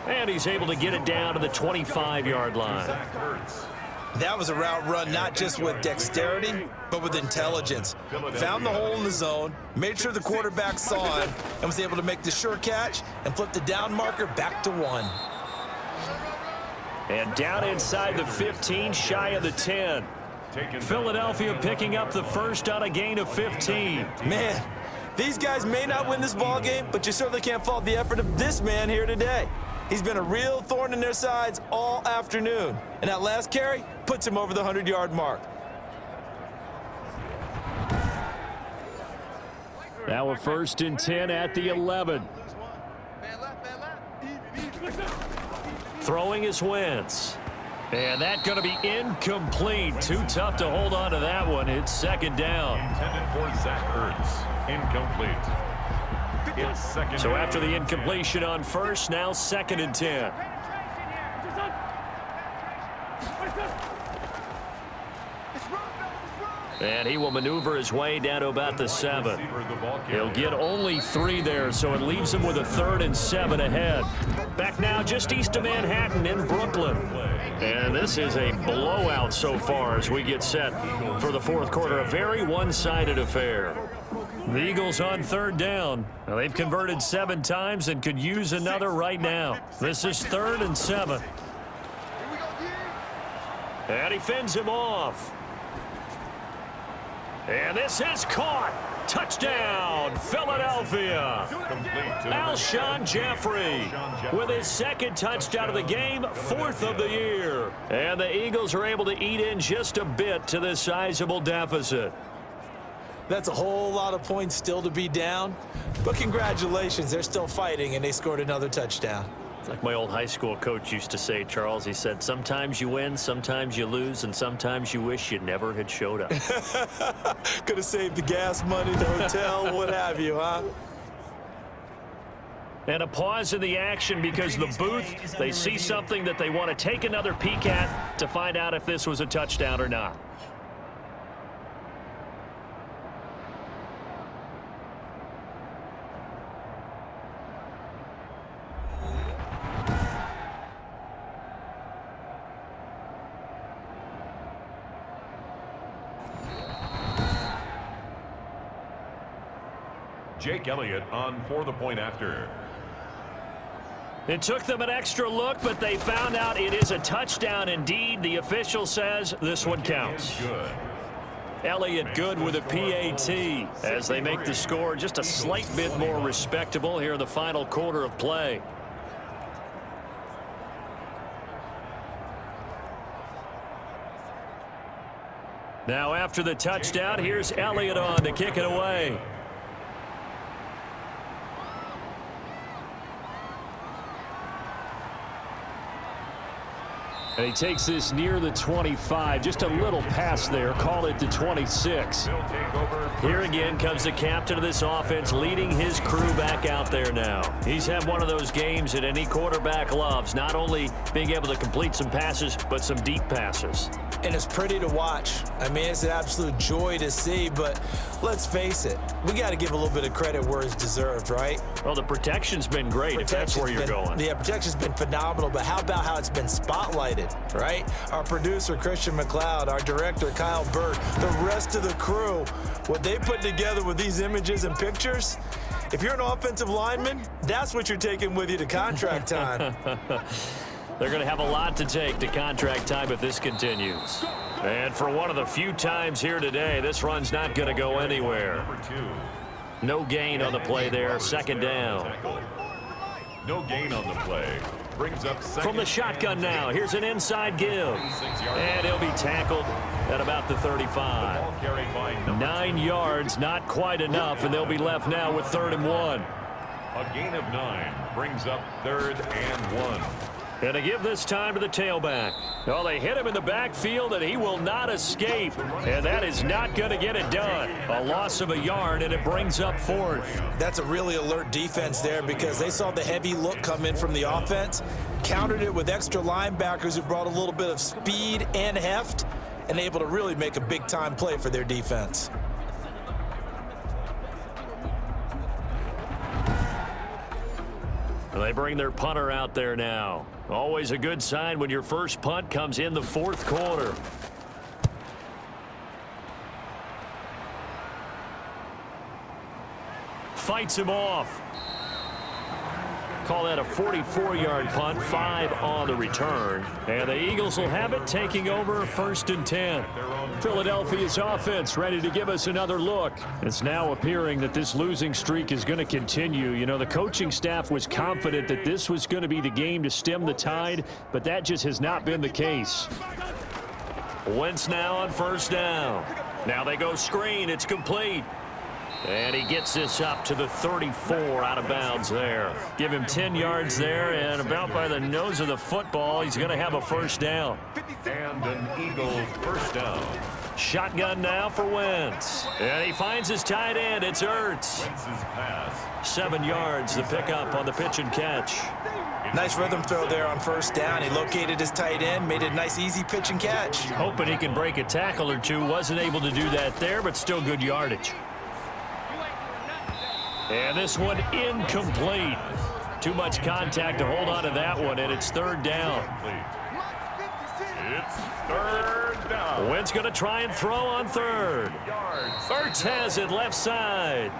And he's able to get it down to the 25-yard line. That was a route run not just with dexterity, but with intelligence. Found the hole in the zone, made sure the quarterback saw him, and was able to make the sure catch and flip the down marker back to 1. And down inside the 15, shy of the 10. Philadelphia picking up the first on a gain of 15. Man, these guys may not win this ball game, but you certainly can't fault the effort of this man here today. He's been a real thorn in their sides all afternoon. And that last carry puts him over the 100-yard mark. Now a 1st and 10 at the 11. Throwing is Wentz. And that's going to be incomplete. Too tough to hold on to that one. It's 2nd down. Intended for Zach Ertz. Incomplete. So after the incompletion on 1st, now 2nd and 10. And he will maneuver his way down to about the 7. He'll get only 3 there, so it leaves him with a 3rd and 7 ahead. Back now just east of Manhattan in Brooklyn. And this is a blowout so far as we get set for the 4th quarter. A very one-sided affair. The Eagles on 3rd down. Now, they've converted 7 times and could use another right now. This is 3rd and 7. And he fends him off. And this is caught. Touchdown, Philadelphia. Alshon Jeffrey with his 2nd touchdown of the game, 4th of the year. And the Eagles are able to eat in just a bit to this sizable deficit. That's a whole lot of points still to be down. But congratulations, they're still fighting, and they scored another touchdown. It's like my old high school coach used to say, Charles. He said, sometimes you win, sometimes you lose, and sometimes you wish you never had showed up. Could have saved the gas money, the hotel, what have you, huh? And a pause in the action because the booth, they see something that they want to take another peek at to find out if this was a touchdown or not. Jake Elliott on for the point after. It took them an extra look, but they found out it is a touchdown indeed. The official says this one counts. Good. Elliott good with a PAT as they make the score just a slight bit more respectable here in the final quarter of play. Now after the touchdown, here's Elliott on to kick it away. And he takes this near the 25. Just a little pass there. Call it the 26. Here again comes the captain of this offense leading his crew back out there now. He's had one of those games that any quarterback loves. Not only being able to complete some passes, but some deep passes. And it's pretty to watch. I mean, it's an absolute joy to see, but let's face it. We got to give a little bit of credit where it's deserved, right? Well, the protection's been great, if that's where you're going. Yeah, protection's been phenomenal, but how about how it's been spotlighted, right? Our producer, Christian McLeod, our director, Kyle Burt, the rest of the crew, what they put together with these images and pictures, if you're an offensive lineman, that's what you're taking with you to contract time. They're going to have a lot to take to contract time if this continues. And for one of the few times here today, this run's not going to go anywhere. No gain on the play there, 2nd down. No gain on the play. Brings up from the shotgun now. Here's an inside give. And he'll be tackled at about the 35. 9 yards, not quite enough, and they'll be left now with 3rd and 1. A gain of 9 brings up 3rd and 1. And to give this time to the tailback. Well, they hit him in the backfield, and he will not escape. And that is not going to get it done. A loss of a yard, and it brings up 4th. That's a really alert defense there because they saw the heavy look come in from the offense, countered it with extra linebackers who brought a little bit of speed and heft, and able to really make a big-time play for their defense. They bring their punter out there now. Always a good sign when your first punt comes in the fourth quarter. Fights him off. Call that a 44-yard punt, 5 on the return. And the Eagles will have it, taking over 1st and 10. Philadelphia's offense ready to give us another look. It's now appearing that this losing streak is going to continue. You know, the coaching staff was confident that this was going to be the game to stem the tide, but that just has not been the case. Wentz now on 1st down. Now they go screen. It's complete. And he gets this up to the 34, out of bounds there. Give him 10 yards there, and about by the nose of the football, he's going to have a 1st down. And an Eagles 1st down. Shotgun now for Wentz. And he finds his tight end. It's Ertz. Wentz's pass. 7 yards, the pickup on the pitch and catch. Nice rhythm throw there on 1st down. He located his tight end, made it a nice, easy pitch and catch. Hoping he can break a tackle or two. Wasn't able to do that there, but still good yardage. And this one incomplete. Too much contact to hold on to that one, and it's 3rd down. It's 3rd down. Wentz going to try and throw on 3rd. Ertz has it left side.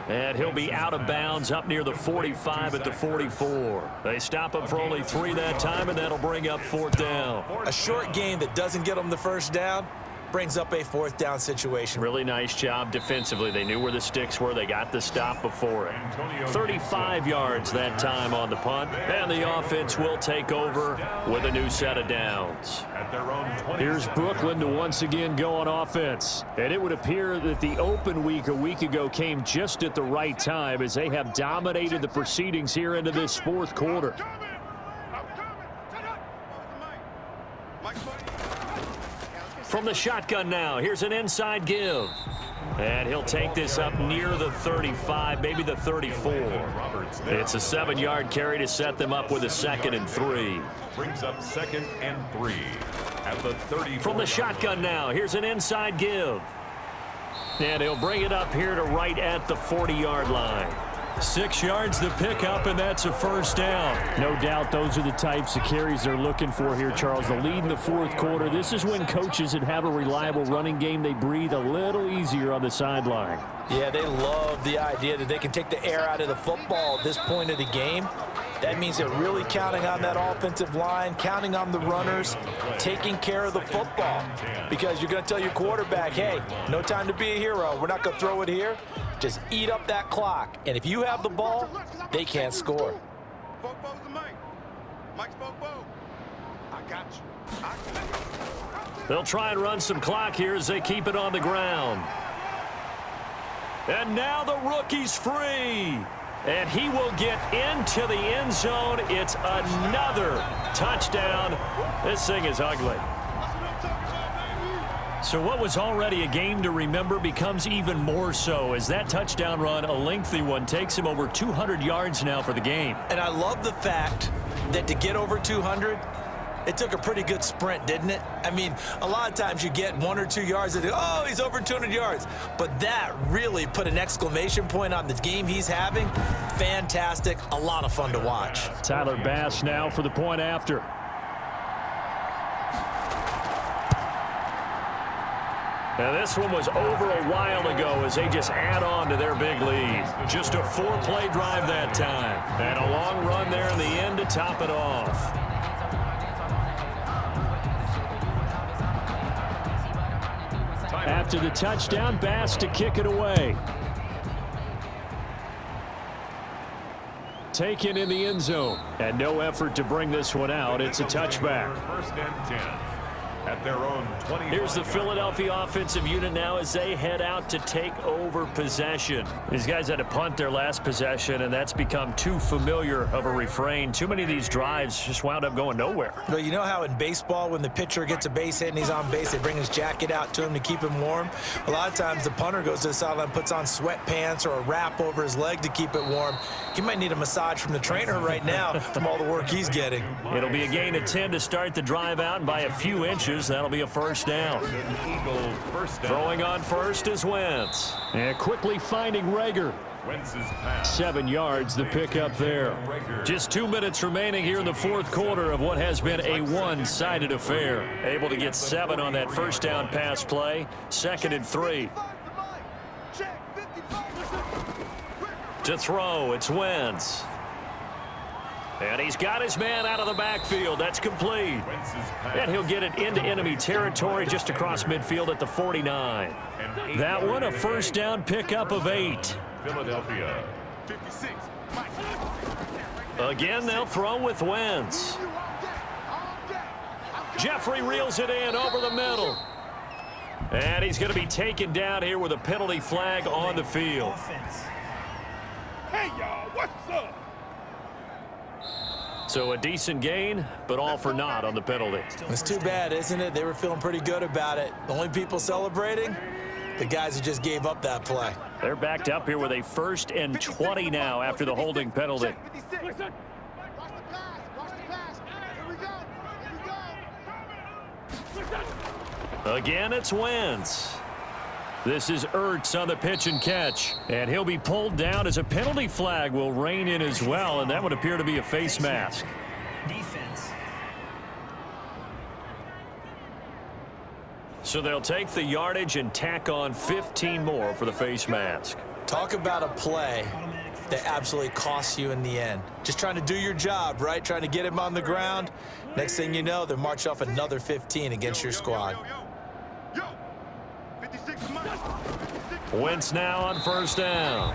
And he'll be out of bounds up near the 45 at the 44. They stop him for only 3 that time, and that'll bring up 4th down. A short game that doesn't get them the 1st down brings up a 4th down situation. Really nice job defensively. They knew where the sticks were. They got the stop before it. 35 yards that time on the punt. And the offense will take over with a new set of downs. Here's Brooklyn to once again go on offense. And it would appear that the open week a week ago came just at the right time as they have dominated the proceedings here into this 4th quarter. From the shotgun now, here's an inside give. And he'll take this up near the 35, maybe the 34. It's a 7-yard carry to set them up with a 2nd and 3. Brings up 2nd and 3 at the 30. From the shotgun now, here's an inside give. And he'll bring it up here to right at the 40-yard line. 6 yards the pickup, and that's a 1st down. No doubt those are the types of carries they're looking for here, Charles. The lead in the 4th quarter. This is when coaches that have a reliable running game, they breathe a little easier on the sideline. Yeah, they love the idea that they can take the air out of the football at this point of the game. That means they're really counting on that offensive line, counting on the runners, taking care of the football. Because you're going to tell your quarterback, hey, no time to be a hero. We're not going to throw it here. Just eat up that clock. And if you have the ball, they can't score. They'll try and run some clock here as they keep it on the ground. And now the rookie's free. And he will get into the end zone. It's another touchdown. This thing is ugly. So what was already a game to remember becomes even more so as that touchdown run, a lengthy one, takes him over 200 yards now for the game. And I love the fact that to get over 200, it took a pretty good sprint, didn't it? I mean, a lot of times you get 1 or 2 yards and oh, he's over 200 yards. But that really put an exclamation point on the game he's having. Fantastic. A lot of fun to watch. Tyler Bass now for the point after. Now this one was over a while ago as they just add on to their big lead. Just a 4-play drive that time. And a long run there in the end to top it off. After the touchdown, Bass to kick it away. Taken in the end zone. And no effort to bring this one out. It's a touchback. 1st and 10 at their own 20. Here's the Philadelphia offensive unit now as they head out to take over possession. These guys had to punt their last possession, and that's become too familiar of a refrain. Too many of these drives just wound up going nowhere. Well, you know how in baseball when the pitcher gets a base hit and he's on base, they bring his jacket out to him to keep him warm? A lot of times the punter goes to the sideline, puts on sweatpants or a wrap over his leg to keep it warm. He might need a massage from the trainer right now from all the work he's getting. It'll be a gain of 10 to start the drive out, and by a few inches, that'll be a 1st down. Eagle 1st down. Throwing on first is Wentz. And quickly finding Rager. Wentz's pass. 7 yards, the pickup there. Just 2 minutes remaining here in the fourth quarter of what has been a one-sided affair. Able to get 7 on that first down pass play. 2nd and 3. To throw, it's Wentz. And he's got his man out of the backfield. That's complete. And he'll get it into enemy territory just across midfield at the 49. That one, a first down pickup of 8. Philadelphia. Again, they'll throw with Wentz. Jeffrey reels it in over the middle. And he's going to be taken down here with a penalty flag on the field. Hey, y'all, what's up? So a decent gain, but all for naught on the penalty. It's too bad, isn't it? They were feeling pretty good about it. The only people celebrating, the guys who just gave up that play. They're backed up here with a 1st and 20 now after the holding penalty. Again, it's Wentz. This is Ertz on the pitch and catch. And he'll be pulled down as a penalty flag will rein in as well, and that would appear to be a face mask. Defense. So they'll take the yardage and tack on 15 more for the face mask. Talk about a play that absolutely costs you in the end. Just trying to do your job, right? Trying to get him on the ground. Next thing you know, they're marching off another 15 against your squad. Wentz now on first down.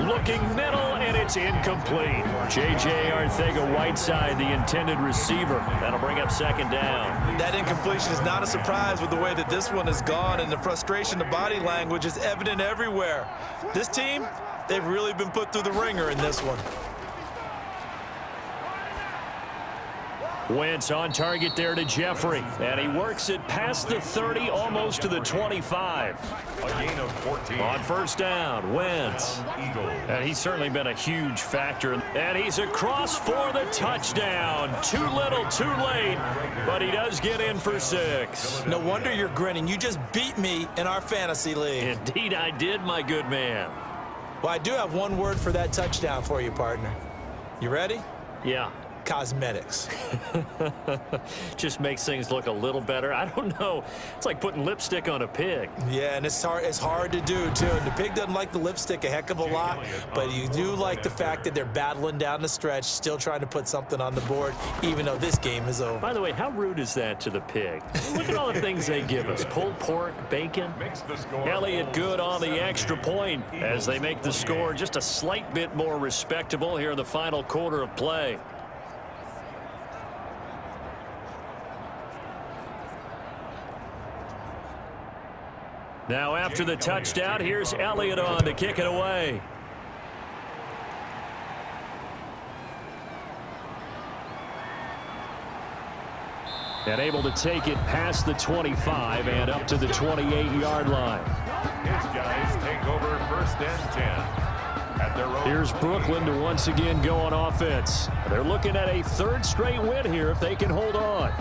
Looking middle, and it's incomplete. J.J. Arcega-Whiteside, the intended receiver. That'll bring up 2nd down. That incompletion is not a surprise with the way that this one has gone, and the frustration, the body language is evident everywhere. This team, they've really been put through the ringer in this one. Wentz on target there to Jeffrey, and he works it past the 30, almost to the 25. A gain of 14. On first down, Wentz. And he's certainly been a huge factor. And he's across for the touchdown. Too little, too late, but he does get in for 6. No wonder you're grinning. You just beat me in our fantasy league. Indeed I did, my good man. Well, I do have one word for that touchdown for you, partner. You ready? Yeah. Cosmetics. Just makes things look a little better. I don't know. It's like putting lipstick on a pig. Yeah, and it's hard to do, too. And the pig doesn't like the lipstick a heck of a lot, but you do like the fact that they're battling down the stretch, still trying to put something on the board, even though this game is over. By the way, how rude is that to the pig? Look at all the things they give us. Pulled pork, bacon. Elliott good on the extra point as they make the score just a slight bit more respectable here in the final quarter of play. Now after the touchdown, here's Elliott on to kick it away. And able to take it past the 25 and up to the 28-yard line. His guys take over 1st and 10. At their own. Here's Brooklyn to once again go on offense. They're looking at a 3rd straight win here if they can hold on.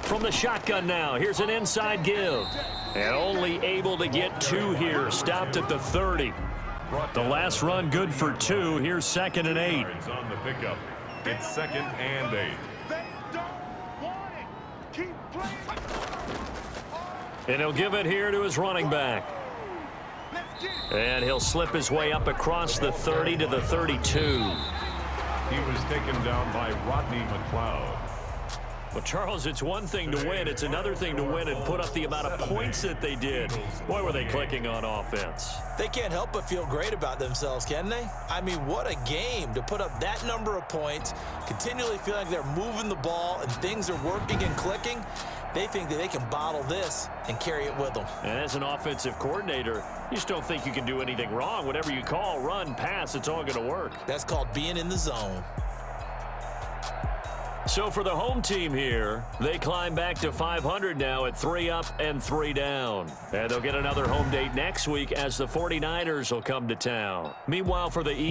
From the shotgun now, here's an inside give. And only able to get 2 here, stopped at the 30. The last run good for 2. Here's 2nd and 8. On the pickup. It's 2nd and 8. And he'll give it here to his running back. And he'll slip his way up across the 30 to the 32. He was taken down by Rodney McLeod. Well, Charles, it's one thing to win. It's another thing to win and put up the amount of points that they did. Boy, were they clicking on offense. They can't help but feel great about themselves, can they? I mean, what a game to put up that number of points, continually feel like they're moving the ball and things are working and clicking. They think that they can bottle this and carry it with them. And as an offensive coordinator, you just don't think you can do anything wrong. Whatever you call, run, pass, it's all going to work. That's called being in the zone. So for the home team here, they climb back to 500 now at 3 up and 3 down. And they'll get another home date next week as the 49ers will come to town. Meanwhile, for the Eagles,